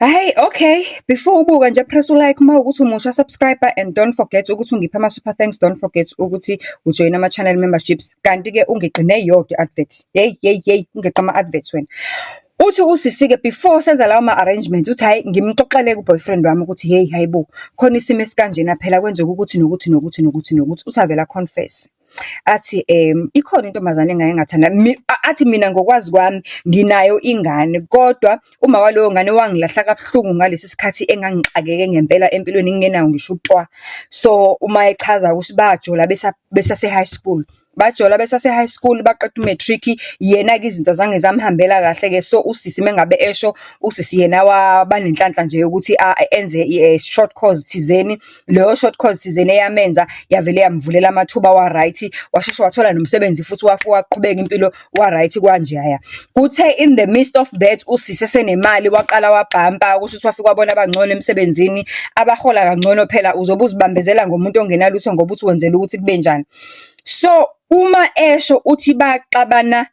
Hey, okay. Before ubuka nje press like uma ukuthi umusha subscriber and don't forget ukuthi ungiphe ama super thanks. Don't forget ukuthi ujoin ama channel memberships. Kanti ke ungiqine yodwa advert. Hey, ungeqa ama adverts wena. Uthi usisike before senza lawo ma arrangement uthi hayi ngimxoxele ku boyfriend wami ukuthi hey hayibo khona isimo esikanjena phela kwenzeka ukuthi uthi avela confess. Athi ikhona intombazane engayengathanda athi mina ngokwazi kwami nginayo ingane kodwa uma waloyo ngane wangilahla kabuhlungu ngalesi sikhathi engangixakeke ngempela empilweni ngingenayo ngisho utwa. So uma echaza ukuthi bajola besase high school bajola besase high school baqeda umatric yena ke izinto zange zamhambela kahle ke so usisi mengabe esho usisi yena wabanenhlanhla nje ukuthi enze short course thizeni leyo short course thizeni eyamenza yavele yamvulela amathuba wa right washesha wathola nomsebenzi futhi waqhubeka impilo wa right kanje haya kuthe in the midst of that usisi senemali waqala wabhampa ukuthi wafika wabona abangcono emsebenzini abahola kangcono phela uzobe uzibambezela ngomuntu ongenalutho ngoba uthi wenzela ukuthi kube njani. So uma esho uthi baxabana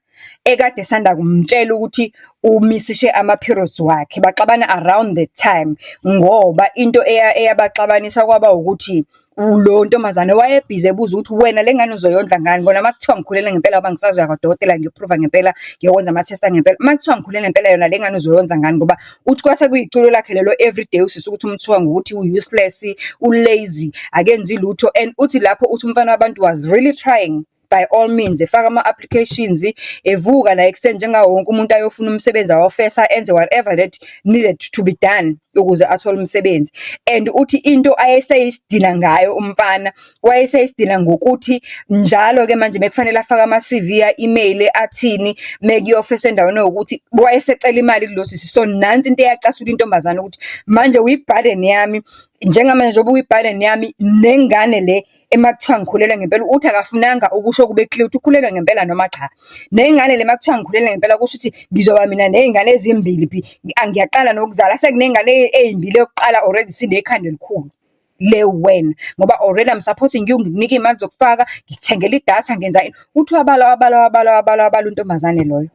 ekade sanda kumtshela ukuthi umisishe ama periods wakhe baxabana around the time ngoba into eyabaxabanisa kwaba ukuthi lo ntombazane wayebhize ebuza ukuthi wena lengane uzoyondla ngani ngona makuthiwa ngikhulela ngempela ngoba ngisazoya kwaDokotela ngiyoprova ngempela ngiyokwenza ama test ngempela makuthiwa ngikhulela ngempela yona lengane uzoyondla ngani ngoba uthi kwase kuyiculo lakhe lelo everyday usisi ukuthi umthiwa ngokuthi useless ulazy akenzi lutho and uthi lapho uthi umfana wabantu was really trying by all means efaka ama applications evuka la extend njengawo wonke umuntu ayofuna umsebenzi awofesa enze whatever that needed to be done ukuze athole umsebenzi and uthi into ayeseyisidina ngayo umfana wayeseyisidina ngokuthi njalo ke manje bekufanele afaka ama CV ya email athini mekuyofesa endaweni ukuthi wayesecela imali kulosisi so nansi into eyacasula intombazana ukuthi manje uyiburden yami njengamanje njengoba uyiburden yami nengane le emakuthiwa ngikhulela ngempela uthi akafunanga ukusho kube clear ukuthi ukhulelwa ngempela noma cha nengane le makuthiwa ngikhulela ngempela kusho ukuthi ngizoba mina nezingane ezimbili ngiyaqala nokuzala sekunengane ezimbili yokuqala already sinekhanda elikhulu le wena ngoba already I'm supporting you ngikunika imali zokufaka ngikuthengela idatha ngenza uthi wabala untombazane loyo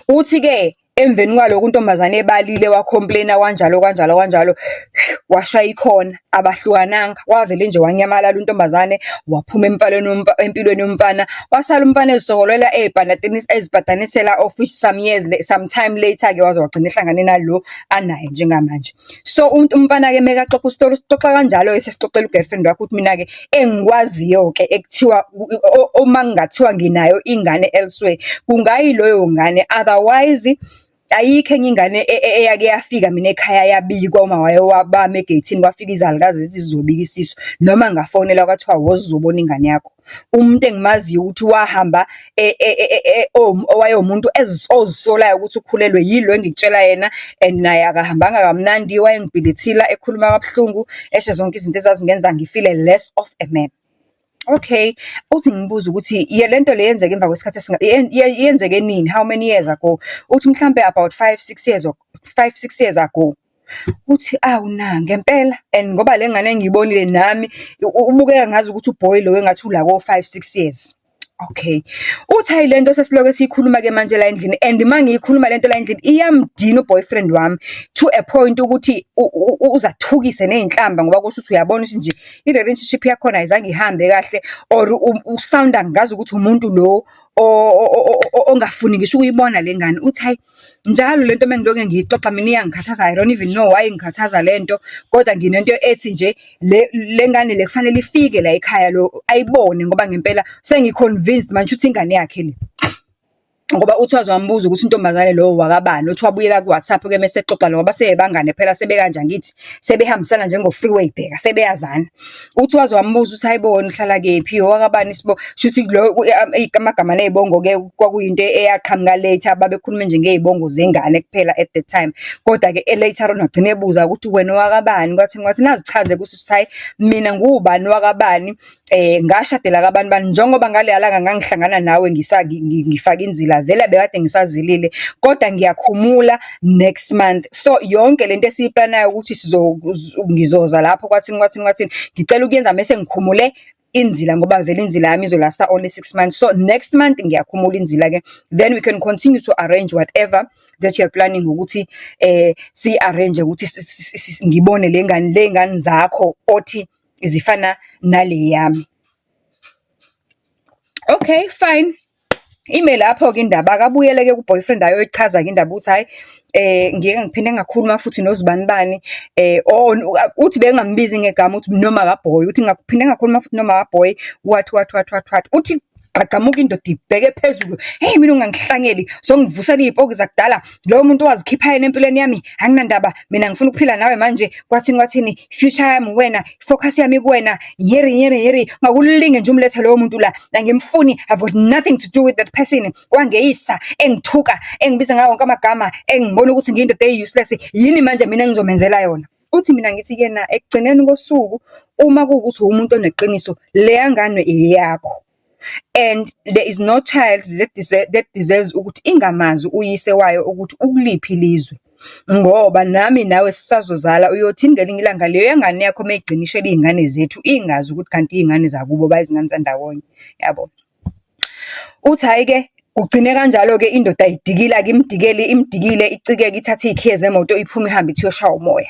uthi ke emveni kwaloko untombazane ebalile wacomplaina kanjalo washaya ikhona abahlukananga wavele nje wanyamalala untombazane waphuma empilweni yomfana wasala umfana ezisokololela ezibhadanisela of which sometime later ke waze wagcina ehlangane nalo anaye njengamanje. So umfana ke mekaxoxa isitori sixoxa kanjalo esesixoxela ugirlfriend wakhe ukuthi mina ke engikwaziyo ke ekuthiwa uma ngingathiwa nginayo ingane elsewhere kungayiloyo ngane otherwise ayikho enye ingane eyake yafika mina ekhaya yabikwa uma wayewabama egate kwafika izalukazi zizobika isiso noma ngafonela kwathiwa wozobona ingane yakho umuntu engimaziyo ukuthi wahamba owayemuntu ozisolayo ukuthi ukhulelwe yilo engikutshela yena and naye akahambanga kamnandi wayengibhilithila ekhuluma kabuhlungu eshe zonke izinto ezazingenza ngifile less of a man. Okay, uthi ngibuza ukuthi lento le yenzeke emva kwesikhathi yenzeke nini how many years ago uthi mhlambe about 5-6 years ago uthi awuna ngempela and ngoba lengane engiyibonile nami ubukeka ngazi ukuthi uboy lo engathi ula ko 5-6 years. Okay, uthi hayi lento sesiloke siyikhuluma ke manje la endlini and mangiyikhuluma lento la endlini iyamdina uboyfriend wami to a point ukuthi uzathukise nezinhlamba ngoba kusho ukuthi uyabona ukuthi nje i-relationship yakhona ayizange ihambe kahle or usounda ngazi ukuthi umuntu lo ongafuni ngisho ukuyibona lengane uthi hayi njalo lento mengiloke ngiyixoxa mina iyangikhathaza I don't even know why ingikhathaza lento kodwa nginento ethi nje lengane le kufanele ifike la ekhaya lo ayibone ngoba ngempela sengiconvinced manje ukuthi ingane yakhe le ngoba uthi wazambuza ukuthi intombazane lo wakabani uthi wabuyela ku WhatsApp ke mase xoxa lo ngoba sebangane phela sebekanja ngithi sebehambisana njengo freeway bheka sebeyazana uthi wazambuza ukuthi hayibona uhlala kephi wakabani sibo shuthi lo amagama nezibongo ke kwakuyinto eyaqhamuka later babekhuluma nje ngezibongo zengane kuphela at the time kodwa ke later on wagcina ebuza ukuthi wena wakabani kwathi nazichaze kusisi hayi mina ngubani wakabani ngashadela kabantu bani njengoba ngale yalanga ngangihlangana nawe ngifaka inzila vele bekade ngisazilile kodwa ngiyakhumula next month so yonke lento esiyiplanayo ukuthi ngizoza lapho kwathini ngicela ukuyenza mase ngikhumule inzila ngoba vele inzila yami izolasta only 6 months. So next month ngiyakhumula inzila ke, then we can continue to arrange whatever that you are planning ukuthi si arrange ukuthi ngibone lengane zakho othi zifana nale yami. Okay, fine. Ime lapho ke indaba akabuyele ke kuboyfriend ayoyichaza ke indaba ukuthi hayi ngike ngiphinde ngakhuluma futhi nozibani bani uthi bengambizi ngegama uthi noma kaBoy, uthi ngaphinde ngakhuluma futhi noma kaBoy what uthi qaqamuka indoda ibheke phezulu, hey mina ungangihlangeli songivusela izipoki zakudala, lo muntu wazikhipha yena empilweni yami anginandaba, mina ngifuna ukuphila nawe manje kwathini future yami wena, focus yami kuwena, yeri ngakulinge nje umlethe lowo muntu la, angimfuni, I've got nothing to do with that person, wangeyisa engithuka engibiza ngawo wonke amagama engibona ukuthi ngiyindoda useless, yini manje mina ngizomenzela yona. Uthi mina ngithi kena ekugcineni kosuku uma kuwukuthi umuntu oneqiniso leya ngane iyakho, and there is no child that deserves ukuthi ingamazi uyise wayo ukuthi ukuliphi ilizwe, ngoba nami nawe sisazozala uyothini ngelinye ilanga leyo ngane yakho mayigcinishela izingane zethu ingazi ukuthi kanti izingane zakubo bayizingane zandawonye, yabo. Uthi hayi ke kugcine kanjalo ke indoda idikila ke imdikile icikeke ithatha izikhiye zemoto iphuma ihamba ithi yoshaya umoya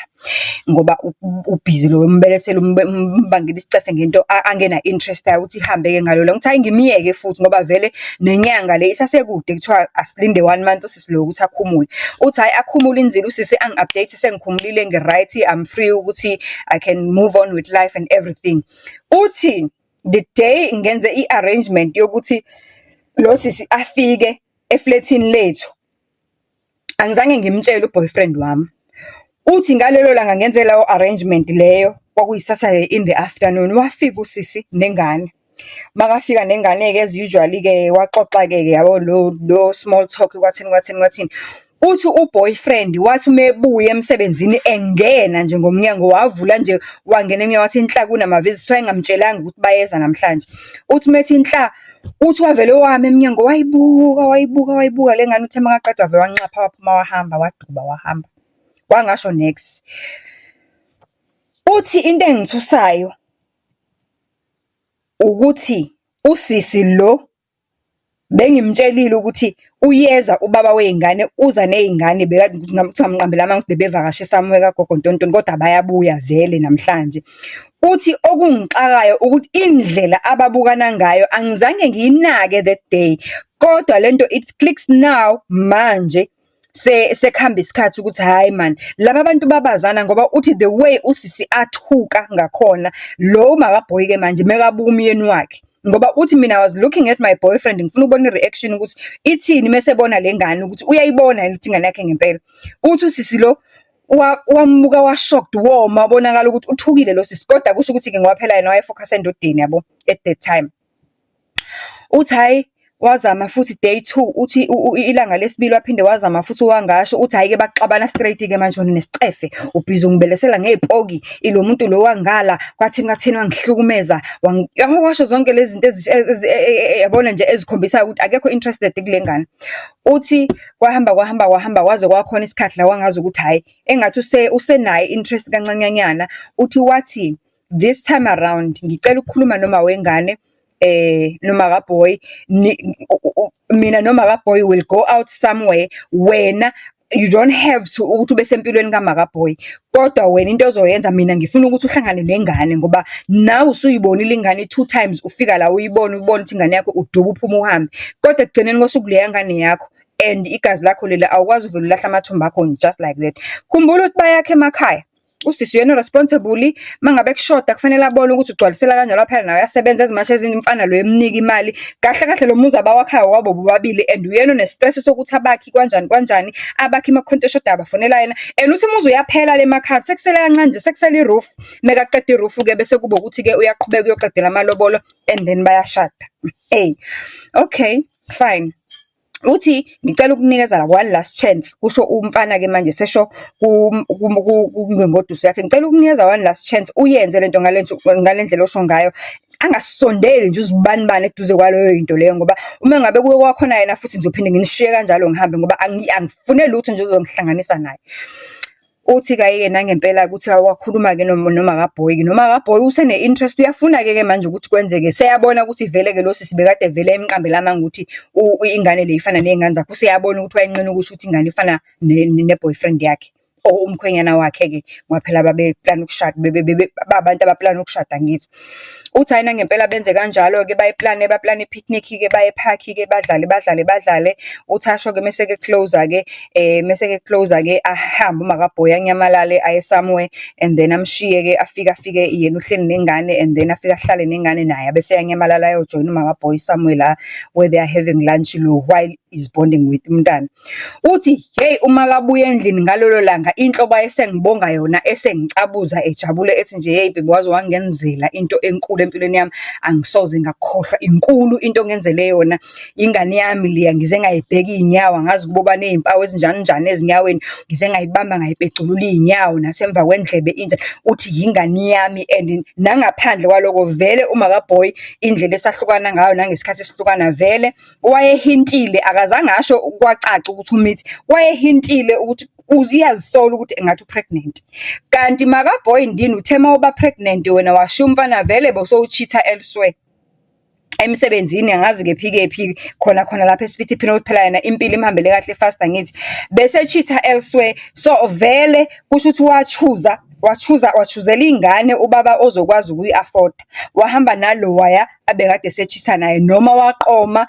ngoba ubhizi lo umbelethela umbangela isicefe ngento angena interest yayo ukuthi ihambe ke ngalo la. Ngithi hayi ngimiyeke futhi ngoba vele nenyanga le isasekude kuthiwa asilinde 1 month usisi lo ukuthi akhumule. Uthi hayi akhumula inzilo usisi angi-update sengikhumulile ngi-right, I'm free ukuthi I can move on with life and everything. Uthi the day ngenze i-arrangement yokuthi lo sisi afike eflatini lethu angizange ngimtshele uboyfriend wami. Uthi ngalelo langa ngenze lawo arrangement leyo kwakuyisasa in the afternoon wafika usisi nengane. Makafika nengane ke as usually ke waxoxa ke yabo lo small talk kwathini. Uthi uboyfriend wathi mebuye emsebenzini engena nje ngomnyango wavula nje wangena emnyango wathi inhla kunamavisi kuthiwa engamtshelanga ukuthi bayeza namhlanje. Uthi methi inhla uthi wavele wami emnyango wayibuka lengane uthi makaqedwa vele wanxapha waphuma wahamba waduba wahamba wangasho next. Uthi into engithusayo ukuthi usisi lo bengimtshelile ukuthi uyeza ubaba weingane uza neingane bekade ukuthi ngamqambela manje bebevakashe somewhere kagogo Ntontoni kodwa bayabuya vele namhlanje. Uthi okungixakayo ukuthi indlela ababukana ngayo angizange ngiyinake that day, kodwa lento it clicks now manje sekuhamba isikhathi ukuthi hayi man laba abantu babazana, ngoba uthi the way usisi athuka ngakhona lo makaBoy ke manje mekabuka umyeni wakhe, ngoba uthi mina I was looking at my boyfriend ngifuna ukubona ireaction ukuthi ithini mesebona lengane ukuthi uyayibona yini ukuthi ingane yakhe ngempela. Uthi usisi lo wambuka washocked woma bonakala ukuthi uthukile lo sisi, kodwa kusho ukuthi ke ngoba phela yena wayefocus endodeni yabo at that time. Uthi hayi wazama futhi day 2 uthi ilanga lesibili waphinde wazama futhi wangasho uthi hayi ke baxabana straight ke manje wona nesicefe ubhizi ngibelesela ngezipoki ilo muntu lo wangala kwathini wangihlukumeza washo zonke lezi zinto yabona nje ezikhombisa ukuthi akekho interested kule ngane. Uthi kwahamba waze kwakhona isikhathi la wangazi ukuthi hayi engathi usenayo interest kancanyanyana. Uthi wathi this time around ngicela ukukhuluma noma wengane noma kaBoy mina noma kaBoy will go out somewhere, wena you don't have to ukuthi ube sempilweni kaMakaBoy, kodwa wena into ozoyenza mina ngifuna ukuthi uhlangane nengane ngoba nawe usuyibonile ingane 2 times ufika la ubona ukuthi ingane yakho uduba uphuma uhambe, kodwa ekugcineni kosuku leya ngane yakho and igazi lakho lela awukwazi uvela ulahla amathumba akho just like that. Khumbula ukuthi bayakhe emakhaya usisi yena responsible, mangabe kushoda kufanele abone ukuthi ugcwalisela kanjalo phela nawe yasebenza ezimashe ezimfana lo emnika imali kahle lo muzi abawakhaya wabo bobabili and uyena onestress sokuthi abakhi kanjani abakhi imakhonto eshoda abafonela yena and uthi umuzi uyaphela le makhaya sekusele kancane nje sekusele iroof, mekaqeda iroof ke bese kuba ukuthi ke uyaqhubeka uyoqedela amalobolo and then bayashada. Hey okay fine. Uthi ngicela ukunikeza one last chance, kusho umfana ke manje sesho kungengoduso yakhe, ngicela ukunikeza one last chance uyenze lento ngalendlela osho ngayo, angasondeli nje uzibani eduze kwaleyo into leyo, ngoba uma ngabe kuwe kwakhona yena futhi ngizophinde nginishiye kanjalo ngihambe ngoba angifune lutho nje uzongihlanganisa naye. Uthi kaye nangempela ukuthi wakhuluma ke noma kaBoy usene interest uyafuna ke manje ukuthi kwenzeke seyabona ukuthi vele ke lo sisi bekade vele emqambela amanga ukuthi ingane le ifana nezingane zakhe useyabona ukuthi wayenqina ukuthi ingane ifana ne boyfriend yakhe umkhwenyana wakhe ke ngaphela babe plan ukushada babantu abaplan ukushada ngithi uthi ayina ngempela benze kanjalo ke bayiplane picnic ke baye park ke badlale uthi asho ke mase ke close ke ahamba uMakaBoy anyamalale aye somewhere and then amshiye ke afike yena uhleli nengane and then afika ahlale nengane naye bese yanyamalala ayojoin uMakaBoy somewhere la where they are having lunch lo while is bonding with umntana uthi hey uma kabuye endlini ngalolo langa inhlobo ayesengibonga yona esengicabuza ejabule ethi nje hey baby wazi wangenzela into enkulu empilweni yami angisoze ngakhohlwa inkulu into ngenzele yona ingane yami liya ngize ngayibheka inyawo ngazi kuboba nezimpawu ezinjani ezinyaweni ngize ngayibamba ngayipecula inyawo nasemva kwendlebe inja uthi ingane yami and nangaphandle kwaloko vele uMakaBoy indlela esahlukana ngayo nangesikhathi esihlukana vele wayehintile akazange asho kwacaca ukuthi umithi wayehintile ukuthi uyazisola ukuthi engathi pregnant kanti MakaBoy ndini uthema uba pregnant wena washiya umfana vele bosowuchitha elsewhere emsebenzini angazi ke phike khona lapha esifithi phela phela yena impilo imhambele kahle faster ngithi bese chitha elsewhere so vele kusho ukuthi wachuzela ingane ubaba ozokwazi ukuyiafford wahamba nalo waya abekade sechitha naye noma waqoma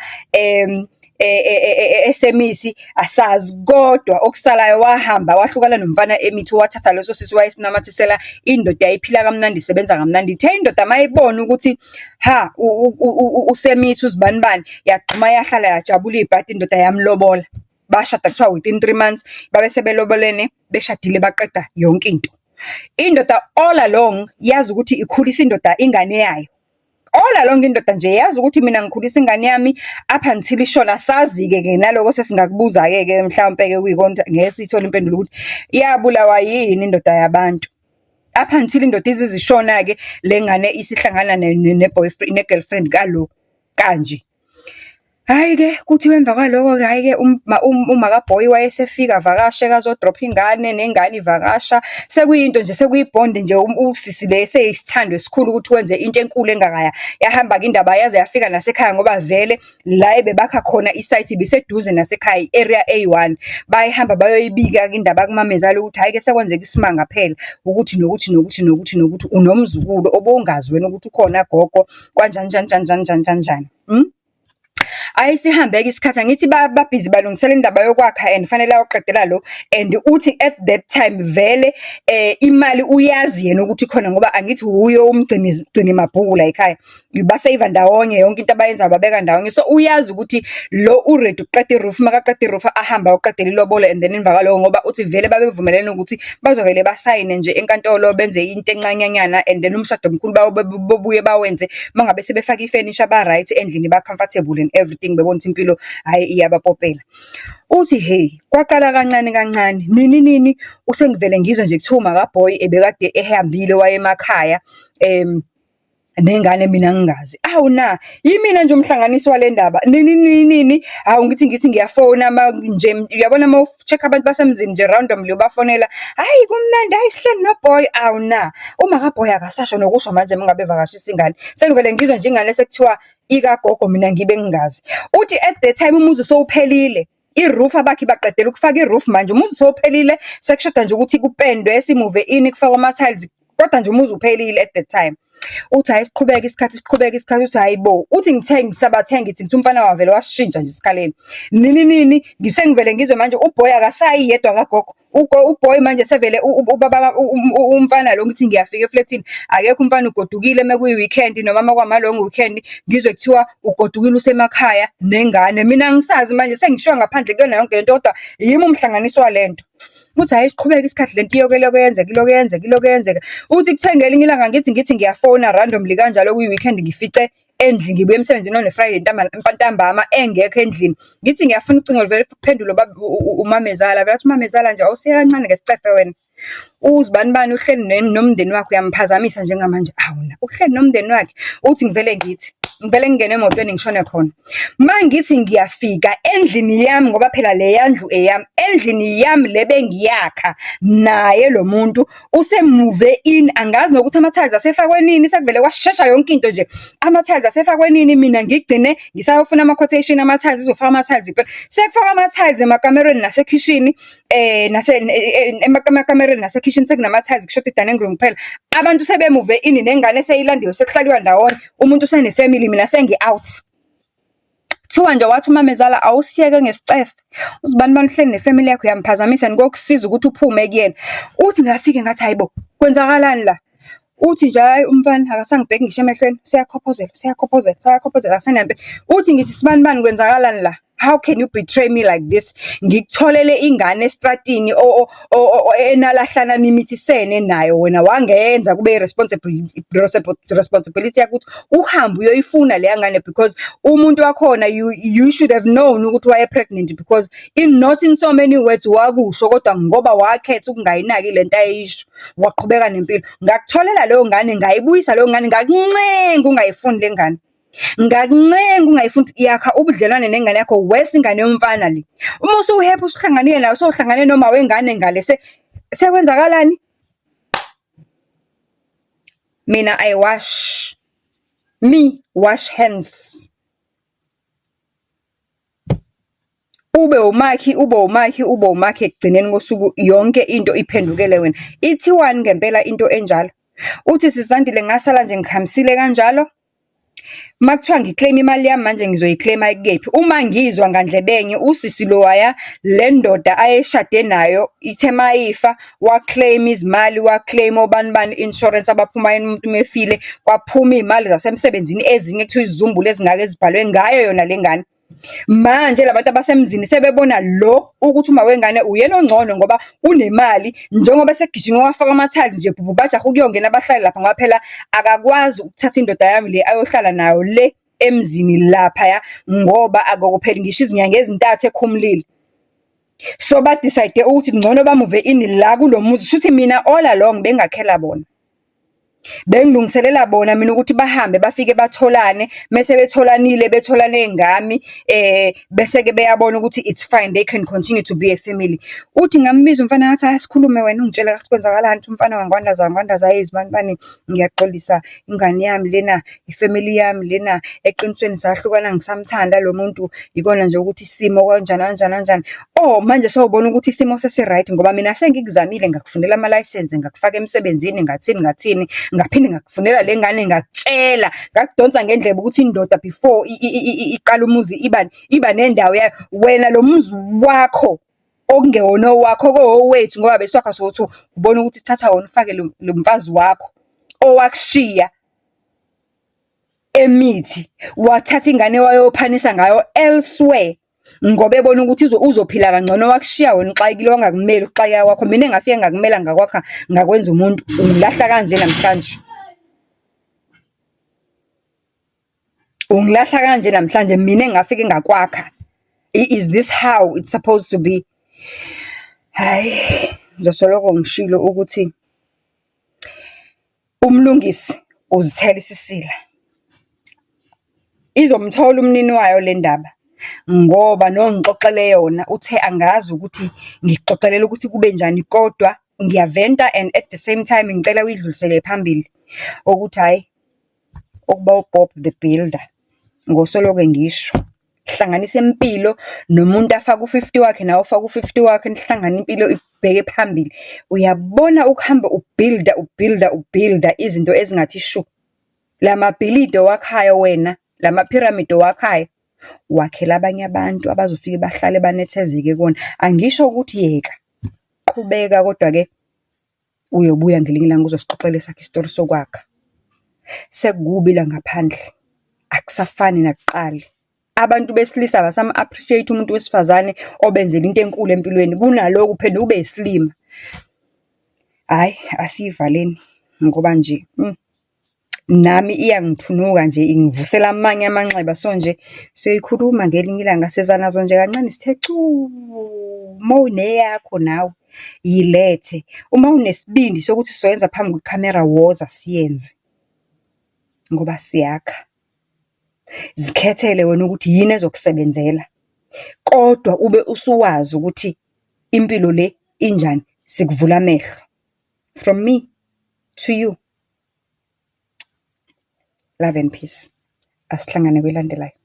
SMS asazi kodwa okusalayo wahamba wahlukana nomfana emithi wathatha leso sisi wayesinamathisela indoda yayiphila kamnandi isebenza kamnandi ithe indoda mayibona ukuthi ha usemithi uzibanibani yaqhuma yahlala yajabula ibhadi indoda yamlobola bashada kuthiwa within 3 months babe sebelobolene beshadile baqeda yonke indoda all along yazi ukuthi ikhulisa indoda ingane yayo all along indoda nje yazi ukuthi mina ngikhulisa ingane yami up until ishona sazi ke naloko sesingakubuza ke mhlawumbe ke kuyikonto ngeke sithola impendulo ukuthi iyabulawa yini indoda yabantu up until indoda izishona ke lengane isihlangana ne-boyfriend ne-girlfriend kalo kanje hayi ke kuthi emva kwaloko ke hayi ke uMakaBoy wayesefika vakashe kazo drop ingane nengane ivakasha sekuyinto nje sekuyibond nje usisi bese isithando esikhulu ukuthi wenze into enkulu engakaya yahamba ke indaba yaze yafika nasekhaya ngoba vele la ebebakha khona isite biseduze nasekhaya area A1 bayihamba bayoyibika ke indaba kumamezala ukuthi hayi ke sekwenzeka isimanga phela ukuthi nokuthi unomzukulu obongazi wena ukuthi ukhona gogo kanjani ayisihambe ke isikhathi angithi babhizi balungisela indaba yokwakha and fanele awuqedela lo and uthi at that time vele imali uyazi yena ukuthi khona ngoba angithi huyo umgcini mabhuku la ekhaya basave ndawonye yonke into abayenza babeka ndawonye so uyazi ukuthi lo uready uqeda iroof makaqeda iroof ahamba uqedela ilobola and then emva kwaloko ngoba uthi vele babevumelene ukuthi bazovele basayine nje enkantolo benze into encanyanyana and then umshado omkhulu babuye bawenze mangabe sebefaka ifurniture ba right endlini ba comfortable and everything bebona impilo hayi iyabapopela uthi hey kwaqala kancane nini usengivele ngizwe nje kuthiwa uMakaBoy ebekade ehambile waye emakhaya nengane mina ngingazi awuna yimina nje umhlanganisi wale ndaba nini awu ngithi ngiyafona nje uyabona uma ucheck abantu basemzini nje randomly ubafonela hayi kumnandi hayi sihleli noBoy awuna uMakaBoy akasasho nokusho manje mangabe vakashisa ingane sengivele ngizwe nje ingane sekuthiwa ikagogo mina ngibe ngingazi uthi at the time umuzi sowuphelile iroof abakhi baqedela ukufaka iroof manje umuzi sowuphelile sekushoda nje ukuthi kupendwe simuve in kufakwa ama tiles kodwa nje umuzi uphelile at the time uthi hayi siqhubeka isikhathi uthi hayibo uthi ngithe ngisabathenga ngithi umfana wavele washintsha nje isikhaleni nini ngisengivele ngizwe manje uBoy akasayi yedwa kagogo uBoy manje sevele ubaba umfana lo ngithi ngiyafika eflatini akekho umfana ugodukile mekuyi weekend noma makwama long weekend ngizwe kuthiwa ugodukile usemakhaya nengane mina ngisazi manje sengishiwa ngaphandle kuyona yonke lento kodwa yimi umhlanganisi walento uthi hayi siqhubeka isikhathi lento iyokuyenzeka uthi kuthengela ilanga ngithi ngiyafona randomly kanjalo kuyi weekend ngifice endlini ngibuye emsebenzini on Friday ntambama engekho endlini ngithi ngiyafuna ucingo vele kuphendula umamezala vele umamezala nje awuseyancane ngesicefe wena uzibani uhleli nomndeni wakhe uyamphazamisa njengamanje awuna uhleli nomndeni wakhe uthi ngivele ngithi ngivele ngingene emotweni ngishone khona. Mangithi ngiyafika endlini yami ngoba phela le yandlu eyami, endlini yami le bengiyakha naye lo muntu usemuve in, angazi nokuthi ama-tiles asefakwe nini, sekuvele kwashesha yonke into nje. Ama-tiles asefakwe nini, mina ngigcine ngisayofuna ama-quotation ama-tiles, izofaka ama-tiles impela. Sekufakwa ama-tiles emakamerweni nasekhishini, emakamerweni nasekhishini sekunama-tiles kushoda i-dining room kuphela. Abantu sebemuve in nengane seyilandiwe sekuhlaliwa ndawonye, umuntu usene-family, mina sengi-out. Kuthiwa nje wathi umamezala awusiyeke ngesicefe, uzibani bani uhleli nefamily yakho uyamphazamisa nikokusiza ukuthi uphume kuyena. Uthi ngafike ngathi hayibo kwenzakalani la? Uthi nje hayi umfana akasangibheki ngisho emehlweni, siyakhophozela asenampe. Uthi ngithi sibani bani kwenzakalani la? How can you betray me like this? Ngikutholele ingane estratini enalahlana nimithisene nayo, wena wangenza kube responsibility yakuthi uhambe uyoyifuna leya ngane, because umuntu wakhona you should have known ukuthi waye pregnant, because not in so many words wakusho, kodwa ngoba wakhetha ukungayinaki lento ayisho waqhubeka nempilo. Ngakutholela leyo ngane, ngayibuyisa leyo ngane, ngakuncenga ungayifuni le ngane. Ngakuncenga ungayifundi, yakha ubudlelwane nengane yakho, wesi ingane yomfana le. Uma usuhappy usihlanganile nayo, sohlangane noma wengane ngale, sekwenzakalani? Mina I wash hands. Ube umakhi ekugcineni kosuku yonke into iphendukele wena. Ithiwani ngempela into enjalo? Uthi Sisandile ngasala nje ngihambisile kanjalo. Makuthiwa ngiclaim imali yami manje ngizoyiclaima kephi? Uma ngizwa ngandlebenye usisi lowaya le ndoda ayeshade nayo ithe mayifa waclaim izimali, waclaim obani insurance abaphuma umuntu mefile, kwaphuma imali zasemsebenzini ezinye kuthiwa izizumbulu ezingake ezibhalwe ngayo yona lengane. Manje labantu abasemzini sebebona lo ukuthi uma wengane uyena ongcono ngoba unemali, njengoba segijima wafaka ama-tiles nje bhubu bajaha ukuyongena abahlali lapha ngoba phela akakwazi ukuthatha indoda yami le ayohlala nayo le emzini lapha ngoba akokuphela ngisho izinyanga ezintathu ekhumulile. So badecide ukuthi ngcono bamuve ini la kulo muzi, shuthi mina all along bengakhela bona, bengilungiselela bona mina ukuthi bahambe bafike batholane, mase betholane ngami, bese ke beyabona ukuthi it's fine, they can continue to be a family. Uthi ngambiza umfana ngathi asikhulume wena ungitshela ukuthi kwenzakalani. Umfana wangwandaza ayizibani bani, ngiyaxolisa ingane yami lena, ifamily yami lena, eqinisweni sahlukana ngisamthanda lo muntu, ikona nje ukuthi isimo kanjani. Oh manje sawubona ukuthi isimo sesiright ngoba mina sengikuzamile, ngakufundela ama license, ngakufaka emsebenzini, ngathini ngaphinde ngakufunela le ngane, ngakutshela, ngakudonsa ngendlebe ukuthi indoda before iqala umuzi iba nendawo yayo. Wena lo muzi wakho okungewona wakho kowethu ngoba beswakha sothi ubona ukuthi thatha wona ufake lo mfazi wakho owakushiya emithi, wathatha ingane wayophanisa ngayo elsewhere ngoba ebona ukuthi uzophila kangcono, wakushiya wena uxakile, wangakumeli ukuxakeka kwakho. Mina engafike ngakumela ngakwakha ngakwenza umuntu, ungilahla kanje namhlanje, ungilahla kanje namhlanje, mina engafike ngakwakha. Is this how it's supposed to be? Hayi, ngizosoloko ngishilo ukuthi umlungisi uzithela isisila, izomthola umnini wayo le ndaba ngoba nongixoxele yona uthe angazi ukuthi ngixoxelela ukuthi kube njani, kodwa ngiyaventa and at the same time ngicela uyidlulisele phambili ukuthi hayi ukuba uBob the Builder ngosoloke ngisho, hlanganisa impilo nomuntu afaka u50 wakhe nawe ufaka u50 wakhe, nihlangana impilo ibheke phambili. Uyabona ukuhamba ubuilder izinto ezingathi shu. Lamabhilidi wakhayo wena, lamaphiramidi wakhayo, wakhela abanye abantu abazofika bahlale banethezeke kona. Angisho ukuthi yeka, qhubeka, kodwa ke uyobuya ngelinye ilanga uzosixoxela sakhe isitori sokwakha. Sekukubi la ngaphandle, akusafani nakuqala. Abantu besilisa abasama appreciate umuntu wesifazane obenzela into enkulu empilweni kunalokho phela ube isilima. Hayi asivaleni ngoba nje nami iyangithunuka nje, ingivusela amanye amanxeba. So nje siyikhuluma ngelinye ilanga sezanazo nje kancane sithe chu, mawune yakho nawe yilethe. Uma unesibindi sokuthi sizoyenza phambi kwecamera woza siyenze ngoba siyakha. Zikhethele wena ukuthi yini ezokusebenzela. Kodwa ube usuwazi ukuthi impilo le injani, sikuvula amehlo. From me to you. Love and peace. Asihlangane kwelandelayo.